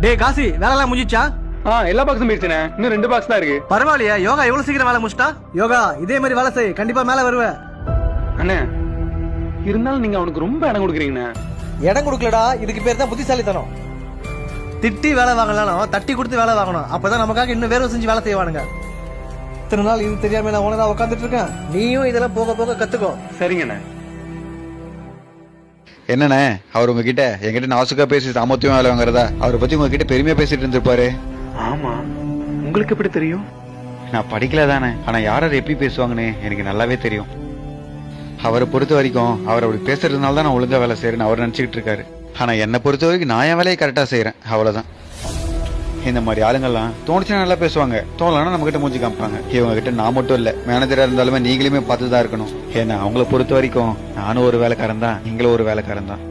டே காசி வேலை எல்லாம் முடிஞ்சிச்சா? எல்லா பாக்ஸும் போயிடுச்சுண்ணே. இன்னும் 2 பாக்ஸ் தான் இருக்கு. பரவாயில்லையா, யோகா எவ்வளவு சீக்கிரம் வேலை முடிச்சிட்டா? யோகா இதே மாதிரி வேலை செய், கண்டிப்பா மேல வருவ. அண்ணே இருந்தாலும் நீங்க அவனுக்கு ரொம்ப இடம் கொடுக்குறீங்கண்ணே. இடம் கொடுக்கலடா, இதுக்கு பேர் தான் புத்திசாலித்தனம். திட்டி வேலை வாங்கலாம், தட்டி கொடுத்து வேலை வாங்கணும். அப்பதான் நமக்காக இன்னும் வேற செஞ்சு வேலை செய்வானுங்க. இத்தனை நாள் இது தெரியாம நான் உனதான் உட்காந்துட்டு இருக்கேன். நீயும் இதெல்லாம் போக போக கத்துக்கோ. சரிங்கண்ணே. என்னண்ணே அவர் உங்ககிட்ட என்கிட்ட நாசுக்கா பேசி சாமர்த்தியம் வேலை வாங்குறதா அவரை பத்தி உங்ககிட்ட பெருமையா பேசிட்டு இருந்திருப்பாரு. ஆமா, உங்களுக்கு எப்படி தெரியும்? நான் படிக்கல தானே, ஆனா யார் எப்படி பேசுவாங்கன்னு எனக்கு நல்லாவே தெரியும். அவரை பொறுத்த வரைக்கும் அவர் அப்படி பேசுறதுனால தான் நான் ஒழுங்கா வேலை செய்யறேன்னு அவர் நினைச்சுக்கிட்டு இருக்காரு. ஆனா என்னை பொறுத்த வரைக்கும் நான் என் வேலையை கரெக்டா செய்யறேன், அவ்வளவுதான். இந்த மாதிரி ஆளுங்கெல்லாம் தோணுச்சுன்னா நல்லா பேசுவாங்க, தோணலன்னா நம்ம கிட்ட மூஞ்சி காமிப்பாங்க. இவங்க கிட்ட நான் மட்டும் இல்ல, மேனேஜரா இருந்தாலுமே நீங்களுமே பார்த்துதான் இருக்கணும். ஏன்னா அவங்கள பொறுத்த வரைக்கும் நானும் ஒரு வேலைக்காரன் தான், நீங்களும் ஒரு வேலைக்காரன் தான்.